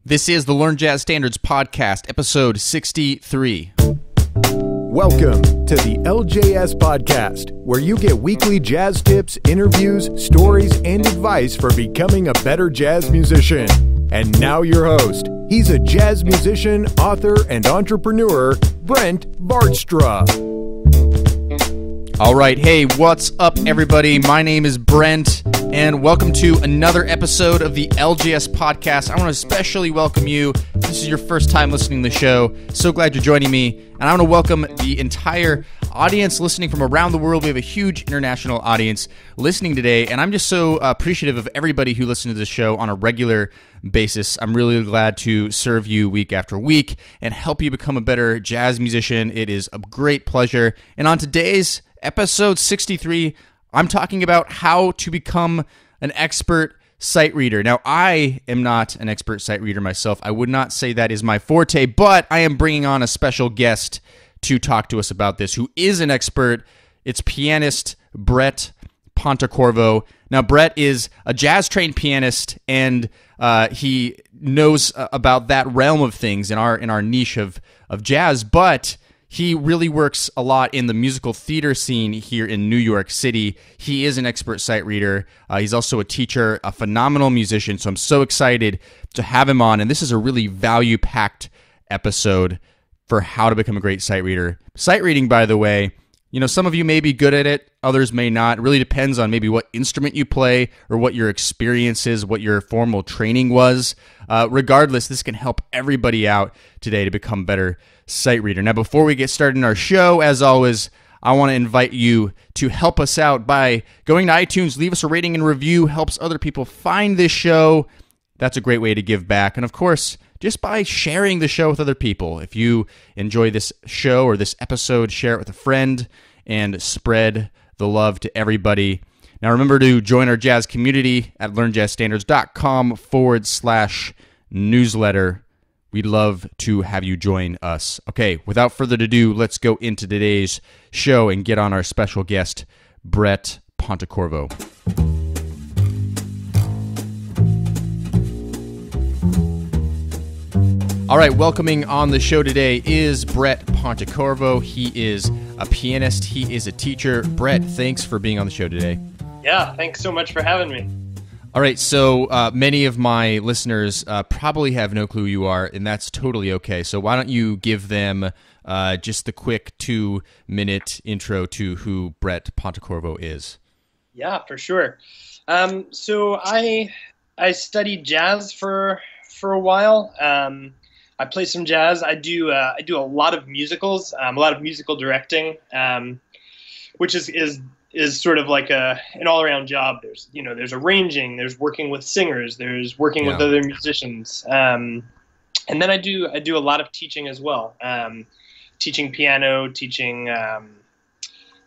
This is the Learn Jazz Standards Podcast, episode 63. Welcome to the LJS Podcast, where you get weekly jazz tips, interviews, stories, and advice for becoming a better jazz musician. And now your host. He's a jazz musician, author, and entrepreneur, Bret Pontecorvo. All right, hey, what's up, everybody? My name is Brent, and welcome to another episode of the LJS Podcast. I want to especially welcome you. If this is your first time listening to the show, so glad you're joining me. And I want to welcome the entire audience listening from around the world. We have a huge international audience listening today, and I'm just so appreciative of everybody who listens to the show on a regular basis. I'm really glad to serve you week after week and help you become a better jazz musician. It is a great pleasure. And on today's episode 63, I'm talking about how to become an expert sight reader. Now, I am not an expert sight reader myself. I would not say that is my forte, but I am bringing on a special guest to talk to us about this, who is an expert. It's pianist Bret Pontecorvo. Now, Bret is a jazz-trained pianist, and he knows about that realm of things in our niche of jazz, but he really works a lot in the musical theater scene here in New York City. He is an expert sight reader. He's also a teacher, a phenomenal musician, so I'm so excited to have him on, and this is a really value-packed episode for how to become a great sight reader. Sight reading, by the way, you know, some of you may be good at it, others may not. It really depends on maybe what instrument you play or what your experience is, what your formal training was. Regardless, this can help everybody out today to become better sight reader. Now, before we get started in our show, as always, I want to invite you to help us out by going to iTunes, leave us a rating and review, helps other people find this show. That's a great way to give back. And of course, just by sharing the show with other people. If you enjoy this show or this episode, share it with a friend and spread the love to everybody. Now, remember to join our jazz community at learnjazzstandards.com/newsletter. We'd love to have you join us. Okay, without further ado, let's go into today's show and get on our special guest, Bret Pontecorvo. All right, welcoming on the show today is Bret Pontecorvo. He is a pianist. He is a teacher. Bret, thanks for being on the show today. Yeah, thanks so much for having me. All right, so many of my listeners probably have no clue who you are, and that's totally okay. So why don't you give them just the quick 2-minute intro to who Bret Pontecorvo is? Yeah, for sure. So I studied jazz for a while. I play some jazz. I do a lot of musicals, a lot of musical directing, which is sort of like an all-around job. There's arranging, there's working with singers, there's working with other musicians, and then I do a lot of teaching as well. Teaching piano, teaching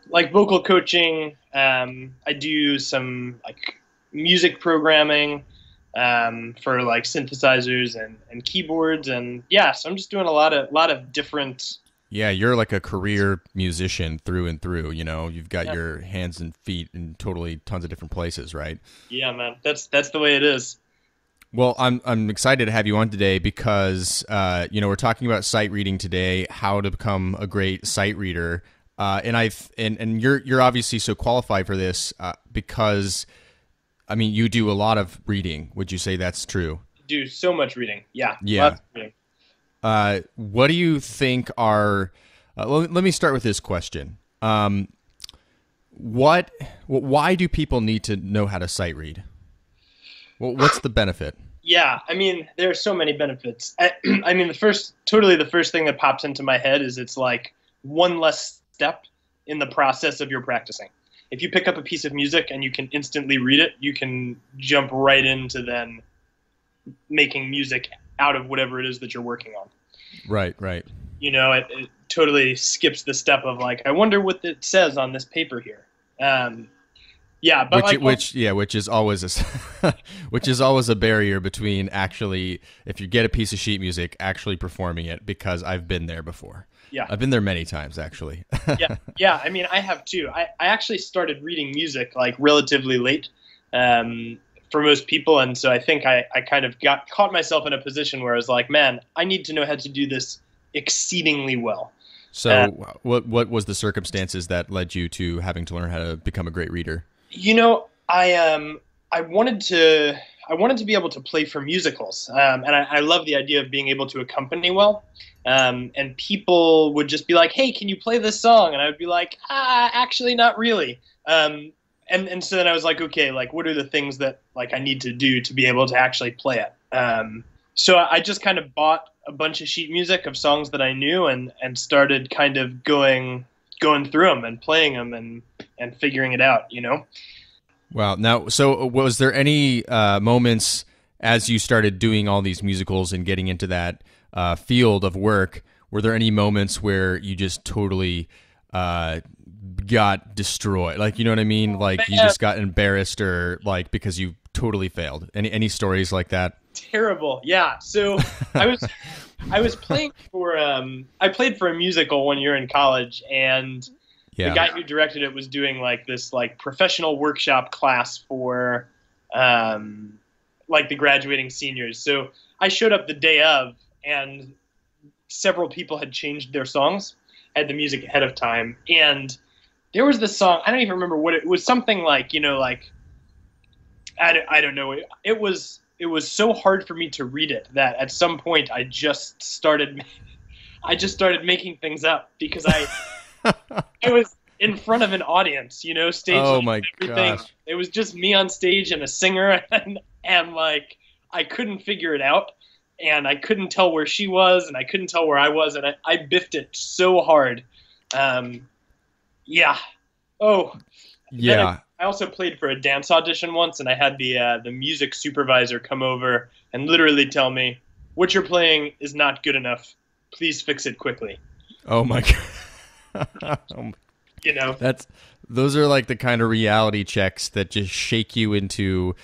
like vocal coaching. I do some like music programming for like synthesizers and keyboards, and so I'm just doing a lot of different. Yeah, you're like a career musician through and through, you know. You've got your hands and feet in totally tons of different places, right? Yeah, man. That's the way it is. Well, I'm excited to have you on today because we're talking about sight reading today, how to become a great sight reader. And you're obviously so qualified for this because I mean, you do a lot of reading. Would you say that's true? I do so much reading. Yeah. Yeah. Lots of reading. What do you think are? Let me start with this question. Why do people need to know how to sight read? What's the benefit? Yeah, I mean, there are so many benefits. I mean, the first thing that pops into my head is it's like one less step in the process of your practicing. If you pick up a piece of music and you can instantly read it, you can jump right into then making music out of whatever it is that you're working on. Right. You know, it totally skips the step of like, I wonder what it says on this paper here. Yeah, but which is always a barrier between actually, if you get a piece of sheet music, actually performing it, because I've been there before. Yeah, I've been there many times actually. yeah. I mean, I have too. I actually started reading music like relatively late. most people. And so I think I kind of caught myself in a position where I was like, man, I need to know how to do this exceedingly well. So what was the circumstances that led you to having to learn how to become a great reader? I wanted to be able to play for musicals, and I love the idea of being able to accompany well. And people would just be like, "Hey, can you play this song?" And I would be like, actually, not really." And so then I was like, "Okay, like, what are the things that like I need to do to be able to actually play it?" So I just kind of bought a bunch of sheet music of songs that I knew, and started kind of going through them and playing them and figuring it out, you know. Wow. Now, so was there any moments as you started doing all these musicals and getting into that field of work, were there any moments where you just totally got destroyed? Like, you know what I mean? Like you just got embarrassed or like because you totally failed. Any stories like that? Terrible. Yeah. So I was playing for I played for a musical one year in college, and the guy who directed it was doing like this like professional workshop class for like the graduating seniors. So I showed up the day of, and several people had changed their songs, had the music ahead of time, and there was this song, I don't even remember what it was, something like, you know, like I don't know. It was so hard for me to read it that at some point I just started making things up because I was in front of an audience, you know, stage. Oh my everything. Gosh. It was just me on stage and a singer, and like I couldn't figure it out, and I couldn't tell where she was, and I couldn't tell where I was, and I biffed it so hard. Yeah. Oh. Yeah. I also played for a dance audition once, and I had the music supervisor come over and literally tell me, "What you're playing is not good enough. Please fix it quickly." Oh my God. You know, those are like the kind of reality checks that just shake you into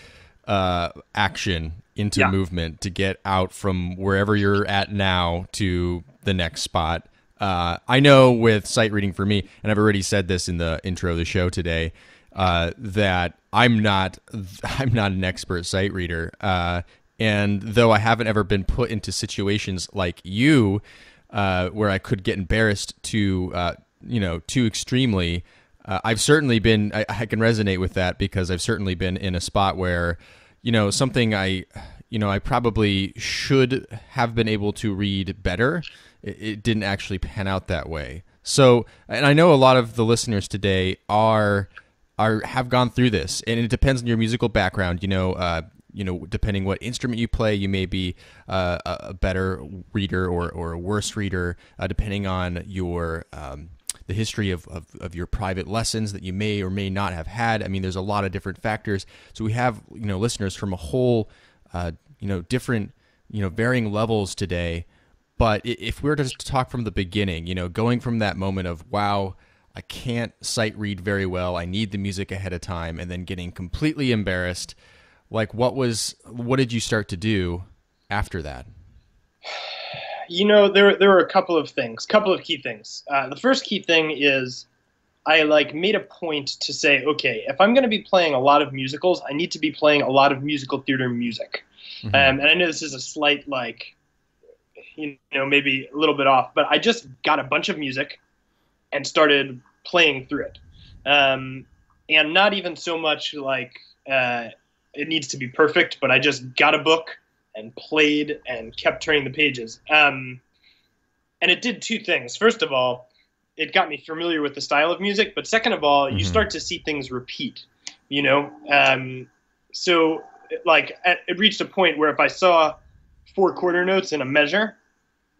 action, into movement to get out from wherever you're at now to the next spot. I know with sight reading for me, and I've already said this in the intro of the show today, that I'm not an expert sight reader. And though I haven't ever been put into situations like you, where I could get embarrassed too extremely, I've certainly been, I can resonate with that because I've certainly been in a spot where, you know, something I probably should have been able to read better. It didn't actually pan out that way. So, and I know a lot of the listeners today have gone through this, and it depends on your musical background. Depending what instrument you play, you may be a better reader or a worse reader, depending on your the history of your private lessons that you may or may not have had. I mean, there's a lot of different factors. So we have listeners from a whole different varying levels today. But if we were to just talk from the beginning, going from that moment of, wow, I can't sight read very well, I need the music ahead of time, and then getting completely embarrassed, like what did you start to do after that? There were a couple of key things. The first key thing is I made a point to say, okay, if I'm going to be playing a lot of musicals, I need to be playing a lot of musical theater music. Mm-hmm. And I know this is a slight maybe a little bit off, but I just got a bunch of music and started playing through it. And not even so much it needs to be perfect, but I just got a book and played and kept turning the pages. And it did two things. First of all, it got me familiar with the style of music, but second of all, you start to see things repeat, So it reached a point where if I saw 4 quarter notes in a measure,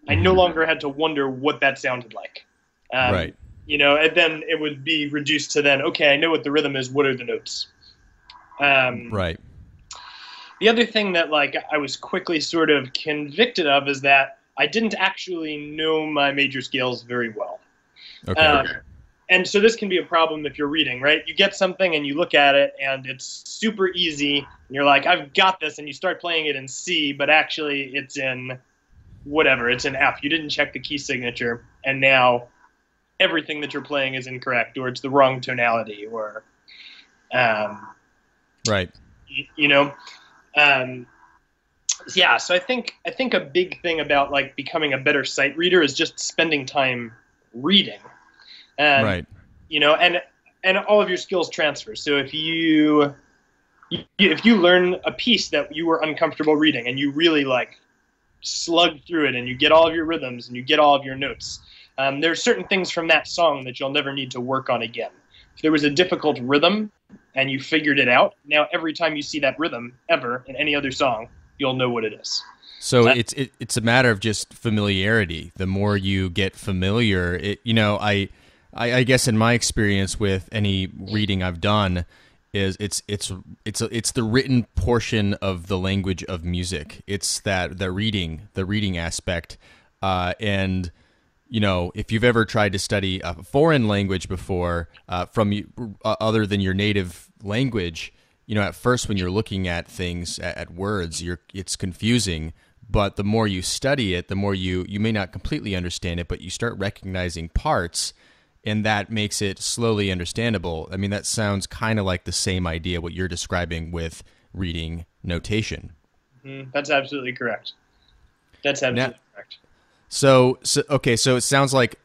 I no longer had to wonder what that sounded like. Right. And then it would be reduced to then, okay, I know what the rhythm is. What are the notes? Right. The other thing that I was quickly sort of convicted of is that I didn't actually know my major scales very well. Okay. And so this can be a problem if you're reading, right? You get something and you look at it and it's super easy. And you're like, I've got this. And you start playing it in C, but actually it's in whatever. It's in F. You didn't check the key signature. And now everything that you're playing is incorrect, or it's the wrong tonality, or right. you know. Um, yeah, so I think a big thing about like becoming a better sight reader is just spending time reading. Right. You know, and all of your skills transfer. So if you learn a piece that you were uncomfortable reading and you really like slug through it and you get all of your rhythms and you get all of your notes, there are certain things from that song that you'll never need to work on again. If there was a difficult rhythm and you figured it out, now every time you see that rhythm ever in any other song, you'll know what it is. So it's a matter of just familiarity. The more you get familiar, I guess in my experience with any reading I've done, is it's the written portion of the language of music. It's the reading aspect, and if you've ever tried to study a foreign language before from other than your native language, at first when you're looking at things at words, it's confusing. But the more you study it, the more you may not completely understand it, but you start recognizing parts. And that makes it slowly understandable. I mean, that sounds kind of like the same idea, what you're describing with reading notation. That's absolutely correct. Correct. So it sounds like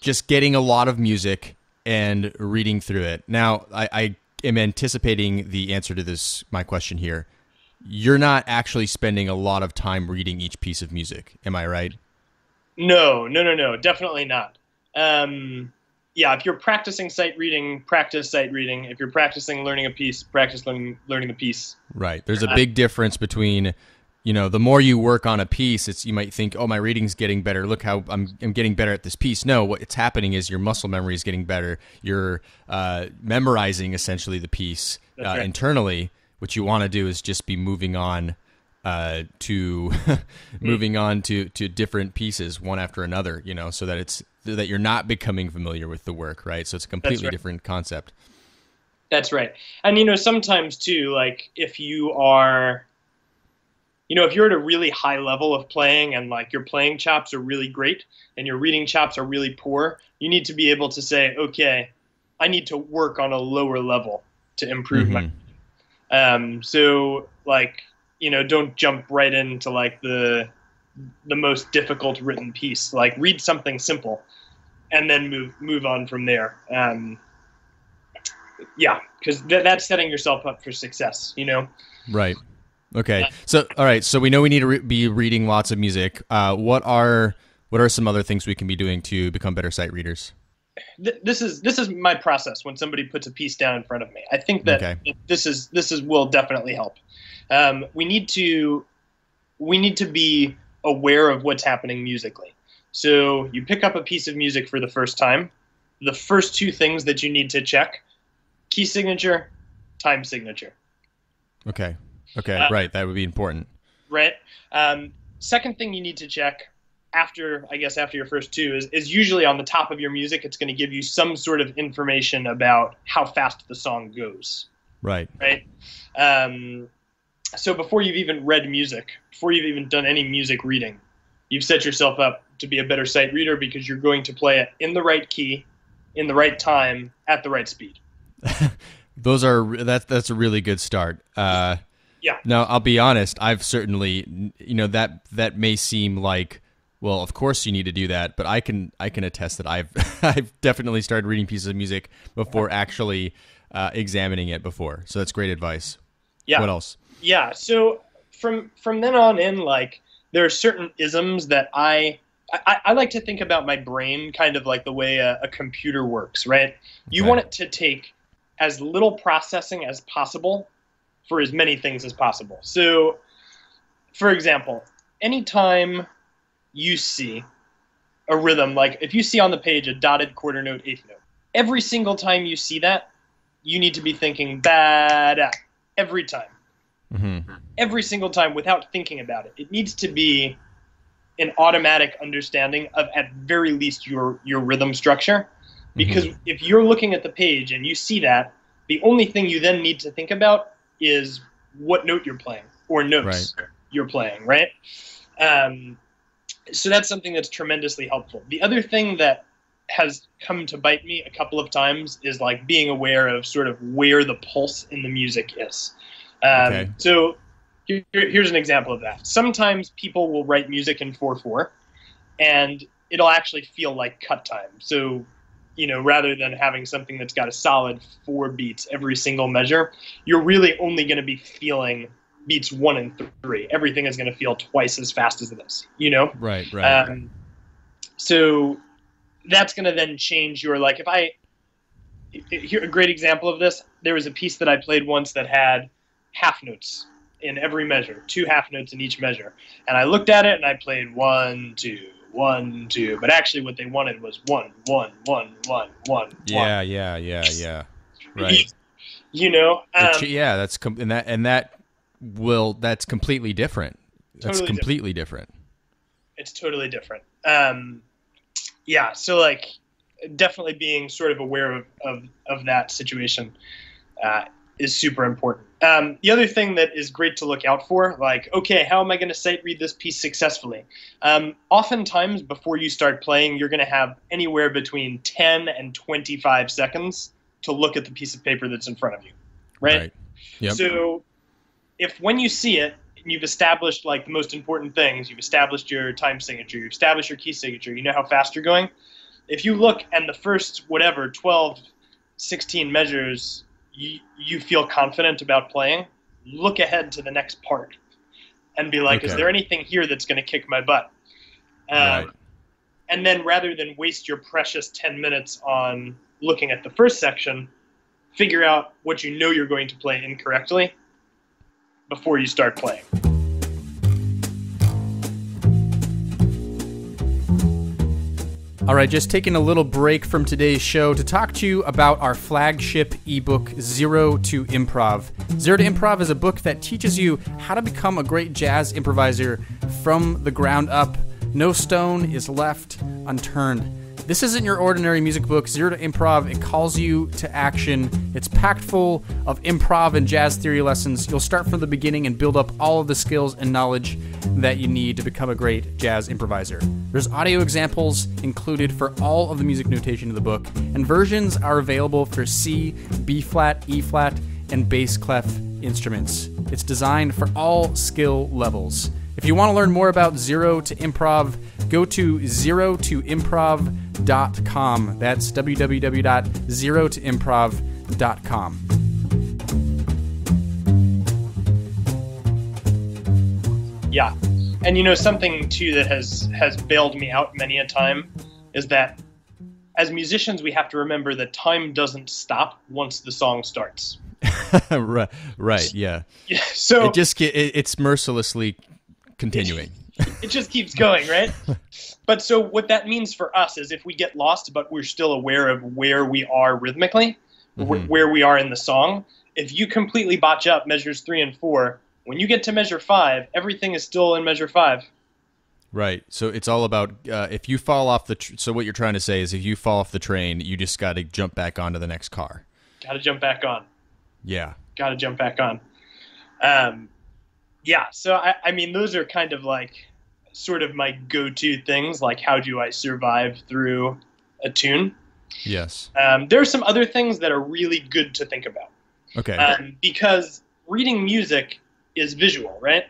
just getting a lot of music and reading through it. Now, I am anticipating the answer to my question here. You're not actually spending a lot of time reading each piece of music. Am I right? No, definitely not. If you're practicing sight reading, practice sight reading. If you're practicing learning a piece, practice learning the piece. Right. There's a big difference between, the more you work on a piece, you might think, oh, my reading's getting better. Look how I'm getting better at this piece. No, what's happening is your muscle memory is getting better. You're memorizing essentially the piece internally. What you want to do is just be moving on to moving on to different pieces one after another, so that you're not becoming familiar with the work, right? So it's a completely different concept. That's right. And sometimes too, like if you're at a really high level of playing and like your playing chops are really great and your reading chops are really poor, you need to be able to say, okay, I need to work on a lower level to improve my so like don't jump right into like the most difficult written piece. Like read something simple, and then move on from there. Because that's setting yourself up for success. Right. Okay. So all right. So we know we need to be reading lots of music. What are some other things we can be doing to become better sight readers? This is my process when somebody puts a piece down in front of me. I think that this will definitely help. We need to be aware of what's happening musically. So you pick up a piece of music for the first time. The first two things that you need to check: key signature, time signature. Okay. Right. That would be important. Right. Second thing you need to check after your first two is usually on the top of your music. It's going to give you some sort of information about how fast the song goes. Right. Right. So before you've even read music, before you've even done any music reading, you've set yourself up to be a better sight reader because you're going to play it in the right key, in the right time, at the right speed. That's a really good start. Yeah. Now, I'll be honest, I've certainly, that may seem like, well, of course you need to do that, but I can attest that I've definitely started reading pieces of music before actually examining it before. So that's great advice. Yeah. What else? Yeah. So from then on in, like there are certain isms that I like to think about my brain kind of like the way a computer works, right? You want it to take as little processing as possible for as many things as possible. So, for example, anytime you see a rhythm, like if you see on the page a dotted quarter note, eighth note, every single time you see that, you need to be thinking ba-da every time. Mm-hmm. Every single time without thinking about it. It needs to be an automatic understanding of at very least your rhythm structure. Because if you're looking at the page and you see that, the only thing you then need to think about is what note you're playing or notes you're playing, right? So that's something that's tremendously helpful. The other thing that has come to bite me a couple of times is like being aware of sort of where the pulse in the music is. Okay. So here's an example of that. Sometimes people will write music in 4/4, and it'll actually feel like cut time. So, rather than having something that's got a solid 4 beats every single measure, you're really only going to be feeling beats 1 and 3. Everything is going to feel twice as fast as this, Right. So that's going to then change your, like, here, a great example of this, there was a piece that I played once that had half notes in every measure, 2 half notes in each measure. And I looked at it and I played 1, 2, 1, 2. But actually what they wanted was 1, 1, 1, 1, 1. Yeah. Right. That's completely different. That's completely different. It's totally different. So like definitely being sort of aware of that situation is super important. The other thing that is great to look out for, like, okay, how am I going to sight read this piece successfully? Oftentimes before you start playing, you're going to have anywhere between 10 and 25 seconds to look at the piece of paper that's in front of you, right? Yep. So if when you see it, and you've established like the most important things, you've established your time signature, you've established your key signature, you know how fast you're going. If you look and the first 12, 16 measures, you feel confident about playing, look ahead to the next part and be like, is there anything here that's going to kick my butt? Right. And then rather than waste your precious 10 minutes on looking at the first section, figure out what you know you're going to play incorrectly before you start playing. All right, just taking a little break from today's show to talk to you about our flagship ebook, Zero to Improv. Zero to Improv is a book that teaches you how to become a great jazz improviser from the ground up. No stone is left unturned. This isn't your ordinary music book. Zero to Improv, it calls you to action. It's packed full of improv and jazz theory lessons. You'll start from the beginning and build up all of the skills and knowledge that you need to become a great jazz improviser. There's audio examples included for all of the music notation in the book, and versions are available for C, B-flat, E-flat, and bass clef instruments. It's designed for all skill levels. If you want to learn more about Zero to Improv, go to zerotoimprov.com. That's www.zerotoimprov.com. Yeah. And something too that has bailed me out many a time is that as musicians we have to remember that time doesn't stop once the song starts. Right, yeah. So it's mercilessly continuing. It just keeps going, right? But so what that means for us is if we get lost, but we're still aware of where we are rhythmically, where we are in the song, if you completely botch up measures 3 and 4, when you get to measure 5, everything is still in measure 5. Right. So it's all about if you fall off so what you're trying to say is if you fall off the train, you just got to jump back onto the next car. Got to jump back on. Yeah. Got to jump back on. Yeah, so I mean, those are kind of like sort of my go-to things, like how do I survive through a tune? Yes. There are some other things that are really good to think about. Okay. Because reading music is visual, right?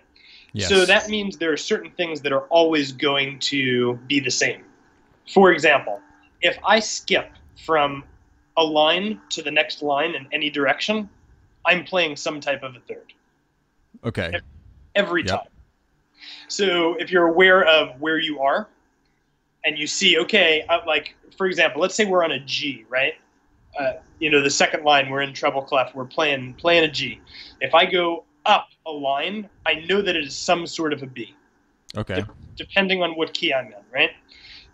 Yes. So that means there are certain things that are always going to be the same. For example, if I skip from a line to the next line in any direction, I'm playing some type of a third. Okay. Every time. So if you're aware of where you are and you see, okay, like, for example, let's say we're on a G, right? The second line, we're in treble clef, we're playing a G. If I go up a line, I know that it is some sort of a B. Okay. Depending on what key I'm in, right?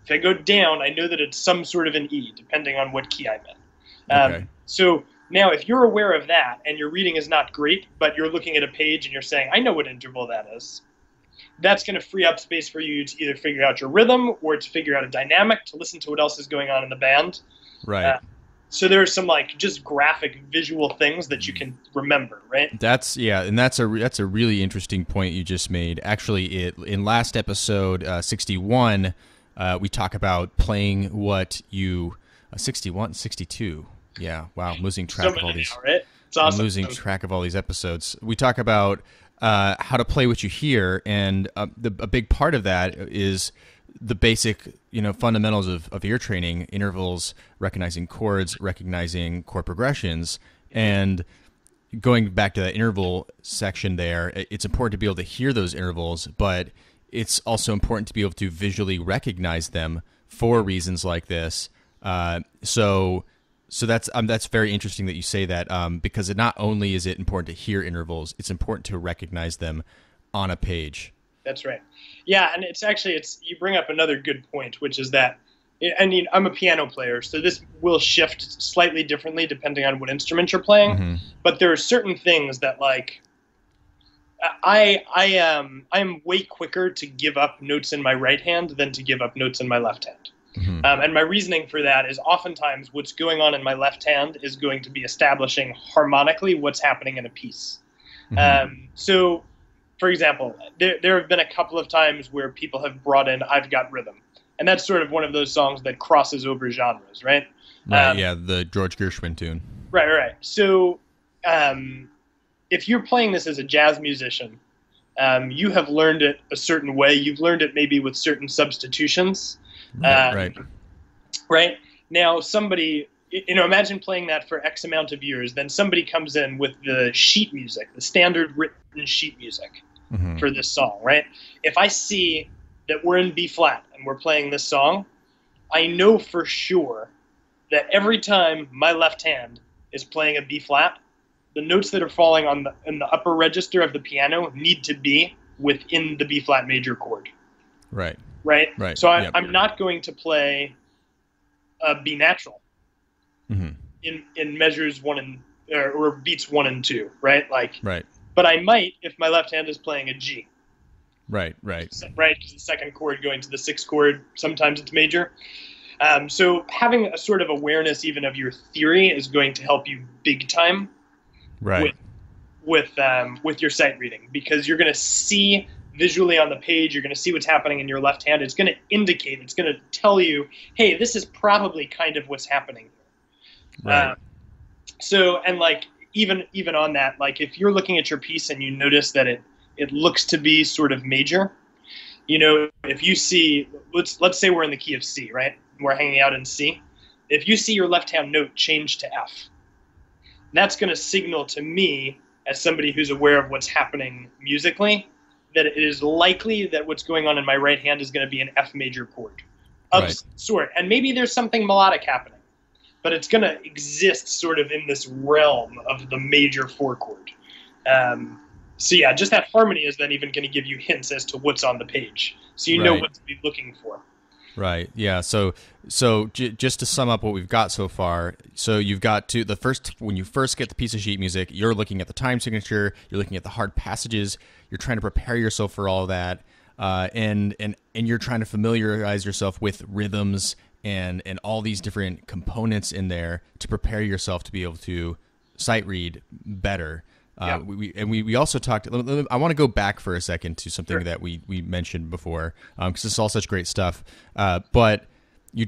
If I go down, I know that it's some sort of an E, depending on what key I'm in. Okay. So now, if you're aware of that and your reading is not great, but you're looking at a page and you're saying, I know what interval that is, that's going to free up space for you to either figure out your rhythm or to figure out a dynamic, to listen to what else is going on in the band. Right. So there are some like just graphic visual things that you can remember, right? And that's a really interesting point you just made. Actually, in last episode 61, we talk about playing what you 61, 62. Yeah, wow, I'm losing track of all these. Now, right? It's awesome. I'm losing track of all these episodes. We talk about how to play what you hear, and a big part of that is the basic, fundamentals of ear training: intervals, recognizing chords, recognizing chord progressions, and going back to that interval section there. It's important to be able to hear those intervals, but it's also important to be able to visually recognize them for reasons like this. So that's very interesting that you say that, because not only is it important to hear intervals, it's important to recognize them on a page. That's right. Yeah, and you bring up another good point, which is that, I'm a piano player, so this will shift slightly differently depending on what instrument you're playing. Mm-hmm. But there are certain things that, like, I'm way quicker to give up notes in my right hand than to give up notes in my left hand. Mm-hmm. And my reasoning for that is oftentimes what's going on in my left hand is going to be establishing harmonically what's happening in a piece. Mm-hmm. So, for example, there have been a couple of times where people have brought in "I've Got Rhythm," and that's sort of one of those songs that crosses over genres, right? Right. Yeah, the George Gershwin tune. Right. So, if you're playing this as a jazz musician, you have learned it a certain way. You've learned it maybe with certain substitutions. Right. Now, somebody, imagine playing that for X amount of years. Then somebody comes in with the sheet music, the standard written sheet music Mm-hmm. for this song, right? If I see that we're in B flat and we're playing this song, I know for sure that every time my left hand is playing a B flat, the notes that are falling in the upper register of the piano need to be within the B flat major chord. Right. So I'm not going to play a B natural Mm-hmm. in measures or beats 1 and 2, right? Right. But I might if my left hand is playing a G. Right. Because the second chord going to the sixth chord, sometimes it's major. So having a sort of awareness even of your theory is going to help you big time. Right. With your sight reading, because you're going to see visually on the page, you're going to see what's happening in your left hand. It's going to indicate, it's going to tell you, hey, this is probably kind of what's happening here. Right. So, and like even on that, like if you're looking at your piece and you notice that it looks to be sort of major, if you see, let's say we're in the key of C, right? We're hanging out in C. If you see your left hand note change to F, that's going to signal to me, as somebody who's aware of what's happening musically, that it is likely that what's going on in my right hand is going to be an F major chord of some sort. And maybe there's something melodic happening, but it's going to exist sort of in this realm of the major 4 chord. So yeah, just that harmony is then even going to give you hints as to what's on the page. So you know what to be looking for. Right. Yeah. So just to sum up what we've got so far, so you've got when you first get the piece of sheet music, you're looking at the time signature, you're looking at the hard passages, you're trying to prepare yourself for all of that, and you're trying to familiarize yourself with rhythms and all these different components in there to prepare yourself to be able to sight read better. We also talked. I want to go back for a second to something that we mentioned before, because it's all such great stuff. But you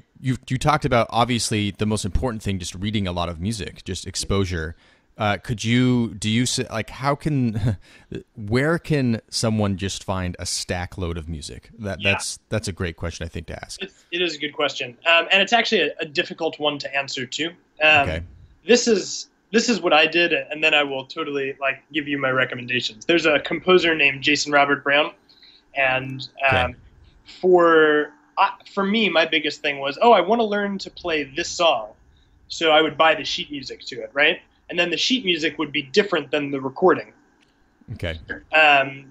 talked about, obviously the most important thing, just reading a lot of music, just exposure. Where can someone just find a stack load of music? That's a great question, I think, to ask. It is a good question, and it's actually a difficult one to answer too. Okay. This is what I did, and then I will totally give you my recommendations. There's a composer named Jason Robert Brown, and for me, my biggest thing was, I want to learn to play this song, so I would buy the sheet music to it, right? And then the sheet music would be different than the recording. Okay.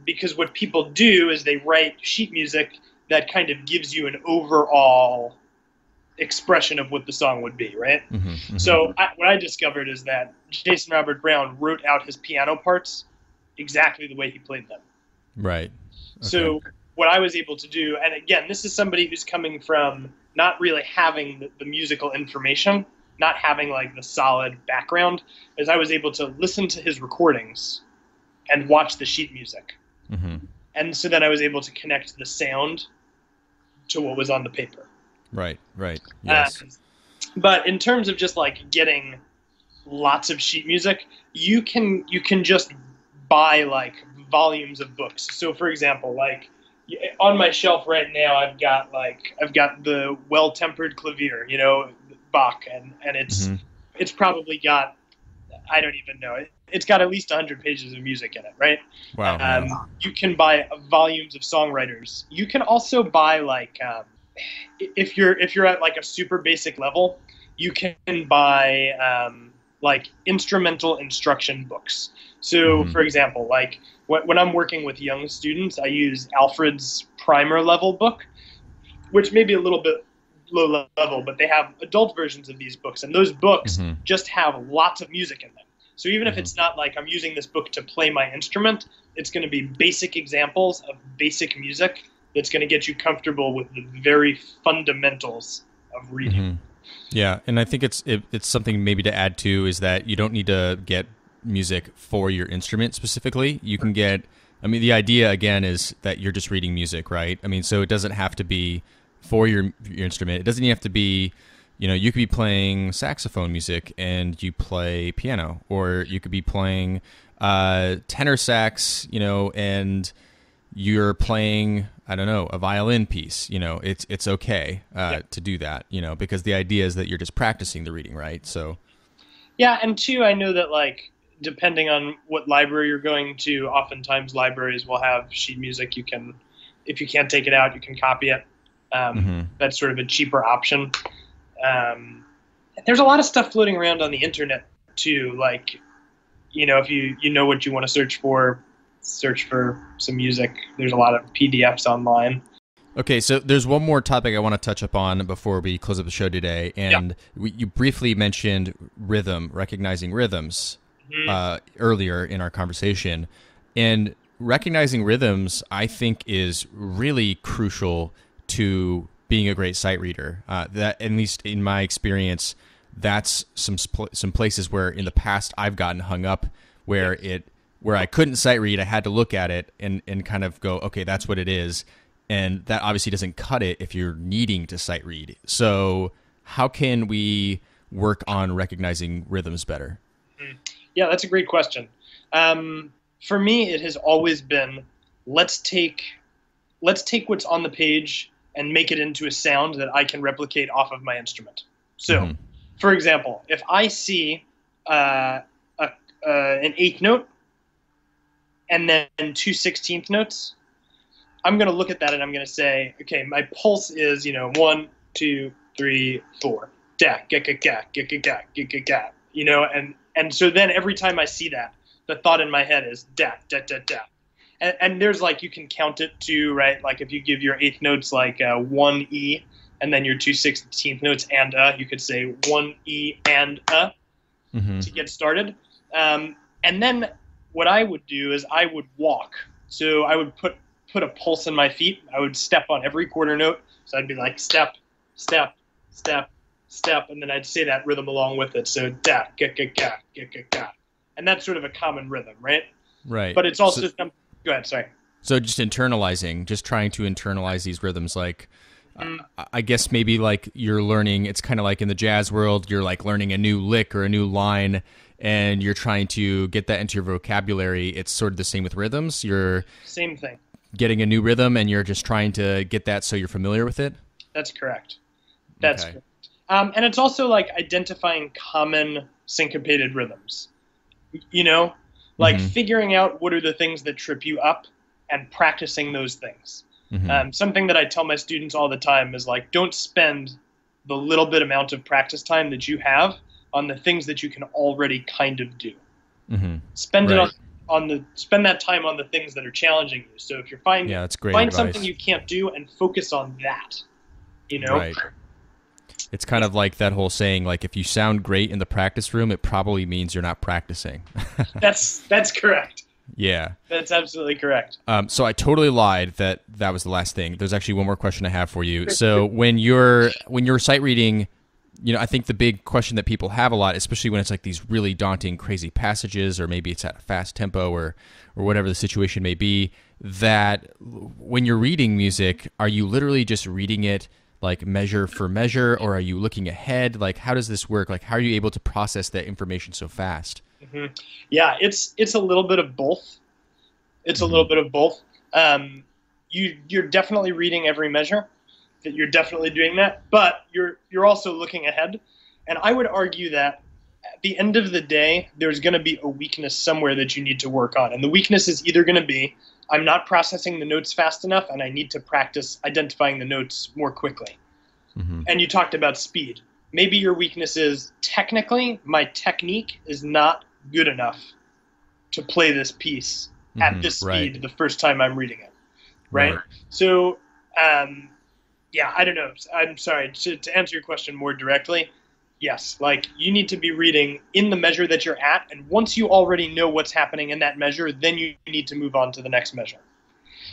Because what people do is they write sheet music that kind of gives you an overall expression of what the song would be, right? Mm-hmm, mm-hmm. So what I discovered is that Jason Robert Brown wrote out his piano parts exactly the way he played them. Right. Okay. So what I was able to do, and again, this is somebody who's coming from not really having the musical information, not having the solid background, is I was able to listen to his recordings and watch the sheet music. Mm-hmm. And so then I was able to connect the sound to what was on the paper. Right. Yes. But in terms of just getting lots of sheet music, you can just buy like volumes of books. So for example, like on my shelf right now, I've got the Well-Tempered Clavier, Bach, and it's probably got, I don't even know, it's got at least 100 pages of music in it, right? Wow. You can buy volumes of songwriters. You can also buy like if you're at like a super basic level, you can buy like instrumental instruction books. So, for example, like when I'm working with young students, I use Alfred's primer level book, which may be a little bit low level, but they have adult versions of these books, and those books just have lots of music in them. So even if it's not like I'm using this book to play my instrument, it's going to be basic examples of basic music that's going to get you comfortable with the very fundamentals of reading. Yeah, and I think it's something maybe to add to is that you don't need to get music for your instrument specifically. You can get, I mean, the idea again is that you're just reading music, right? I mean, so it doesn't have to be for your instrument. It doesn't even have to be, you could be playing saxophone music and you play piano, or you could be playing tenor sax, and you're playing, I don't know, a violin piece. It's okay to do that, because the idea is that you're just practicing the reading, right? So, yeah, and two, I know that like depending on what library you're going to, oftentimes libraries will have sheet music. You can, if you can't take it out, you can copy it. That's sort of a cheaper option. There's a lot of stuff floating around on the internet too. Like, if you know what you want to search for some music. There's a lot of PDFs online. Okay, so there's one more topic I want to touch upon before we close up the show today, and you briefly mentioned recognizing rhythms earlier in our conversation, and recognizing rhythms, I think, is really crucial to being a great sight reader. That, at least in my experience, that's some places where in the past I've gotten hung up where I couldn't sight read. I had to look at it and kind of go, okay, that's what it is. And that obviously doesn't cut it if you're needing to sight read. So how can we work on recognizing rhythms better? Yeah, that's a great question. For me, it has always been, let's take what's on the page and make it into a sound that I can replicate off of my instrument. So, for example, if I see an eighth note and then 2 16th notes, I'm going to look at that and I'm going to say, okay, my pulse is, 1, 2, 3, 4, da, ga, ga, ga, ga, ga, ga, ga, ga, ga, and so then every time I see that, the thought in my head is da, da, da, da. And there's like, you can count it too, right? Like if you give your eighth notes like 1 E and then your 2 16th notes and you could say 1 E and to get started. And then what I would do is I would walk. So I would put a pulse in my feet. I would step on every quarter note. So I'd be like step, step, step, step, and then I'd say that rhythm along with it. So da, ga, ga, ga, ga, ga, ga. And that's sort of a common rhythm, right? Right. But it's also go ahead, sorry. So just trying to internalize these rhythms, like I guess maybe like you're learning, it's kind of like in the jazz world, you're like learning a new lick or a new line and you're trying to get that into your vocabulary. It's sort of the same with rhythms. You're same thing. Getting a new rhythm and you're just trying to get that so you're familiar with it? That's correct. Correct. And it's also like identifying common syncopated rhythms. Figuring out what are the things that trip you up and practicing those things. Something that I tell my students all the time is like, don't spend the little bit amount of practice time that you have on the things that you can already kind of do. Spend it spend that time on the things that are challenging you. So if you're that's great find advice. something you can't do and focus on that. Right. It's kind of like that whole saying, like if you sound great in the practice room, it probably means you're not practicing. That's correct. Yeah. That's absolutely correct. So I totally lied that was the last thing. There's actually one more question I have for you. So when you're sight reading, I think the big question that people have a lot, especially when it's like these really daunting, crazy passages, or maybe it's at a fast tempo or whatever the situation may be, that when you're reading music, are you literally just reading it like measure for measure, or are you looking ahead? Like, how does this work? Like, how are you able to process that information so fast? Mm-hmm. Yeah, it's a little bit of both. It's a little bit of both. You're definitely reading every measure. That you're definitely doing that, but you're also looking ahead. And I would argue that at the end of the day, there's going to be a weakness somewhere that you need to work on. And the weakness is either going to be, I'm not processing the notes fast enough and I need to practice identifying the notes more quickly. Mm-hmm. And you talked about speed. Maybe your weakness is, technically, my technique is not good enough to play this piece at this speed the first time I'm reading it. Right? So, yeah, I don't know. I'm sorry. To answer your question more directly, yes, like you need to be reading in the measure that you're at, and once you already know what's happening in that measure, then you need to move on to the next measure.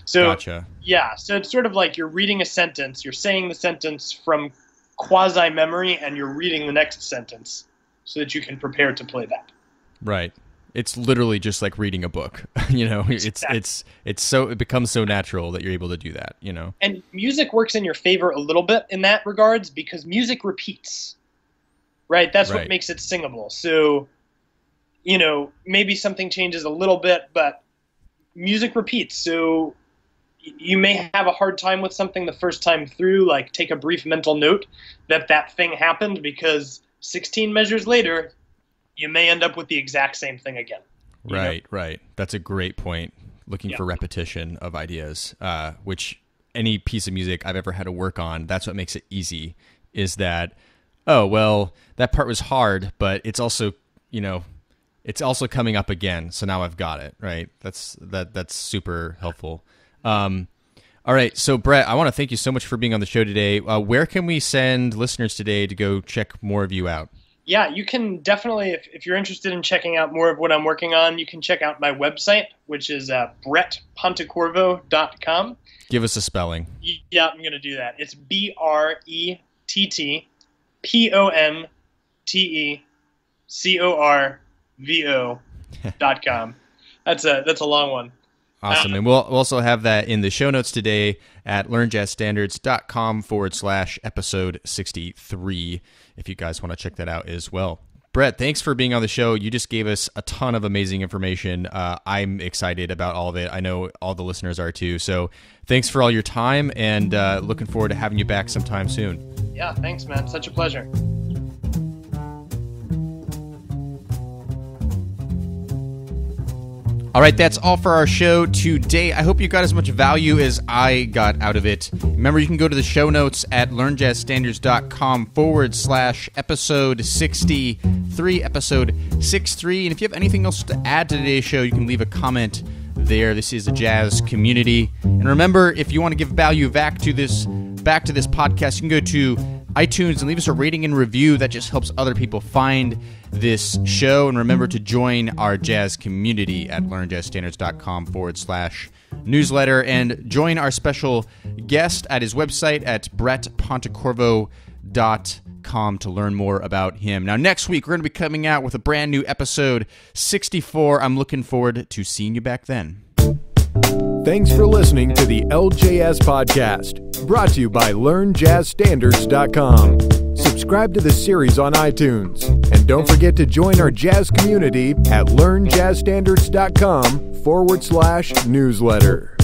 So, gotcha. Yeah, so it's sort of like you're reading a sentence, you're saying the sentence from quasi-memory, and you're reading the next sentence so that you can prepare to play that. Right. It's literally just like reading a book, you know. Exactly. It becomes so natural that you're able to do that, you know. And music works in your favor a little bit in that regards because music repeats. Right? That's what makes it singable. So, you know, maybe something changes a little bit, but music repeats. So you may have a hard time with something the first time through, like take a brief mental note that thing happened, because 16 measures later, you may end up with the exact same thing again. Right. That's a great point. Looking for repetition of ideas, which any piece of music I've ever had to work on, that's what makes it easy, is that, oh, well, that part was hard, but it's also, you know, it's also coming up again. So now I've got it, right? That's super helpful. All right. So Bret, I want to thank you so much for being on the show today. Where can we send listeners today to go check more of you out? Yeah, you can definitely, if you're interested in checking out more of what I'm working on, you can check out my website, which is bretpontecorvo.com. Give us a spelling. Yeah, I'm going to do that. It's BretPontecorvo.com. That's a long one. Awesome. And we'll also have that in the show notes today at learnjazzstandards.com/episode 63, if you guys want to check that out as well. Bret, thanks for being on the show. You just gave us a ton of amazing information. I'm excited about all of it. I know all the listeners are too. So thanks for all your time, and looking forward to having you back sometime soon. Yeah, thanks, man. Such a pleasure. All right, that's all for our show today. I hope you got as much value as I got out of it. Remember, you can go to the show notes at learnjazzstandards.com/episode 63, episode 63. And if you have anything else to add to today's show, you can leave a comment there. This is a jazz community. And remember, if you want to give value back to this podcast, you can go to iTunes and leave us a rating and review. That just helps other people find this show. And remember to join our jazz community at learnjazzstandards.com/newsletter, and join our special guest at his website at bretpontecorvo.com to learn more about him. Now, next week, we're going to be coming out with a brand new episode 64. I'm looking forward to seeing you back then. Thanks for listening to the LJS Podcast, brought to you by LearnJazzStandards.com. Subscribe to the series on iTunes, and don't forget to join our jazz community at LearnJazzStandards.com/newsletter.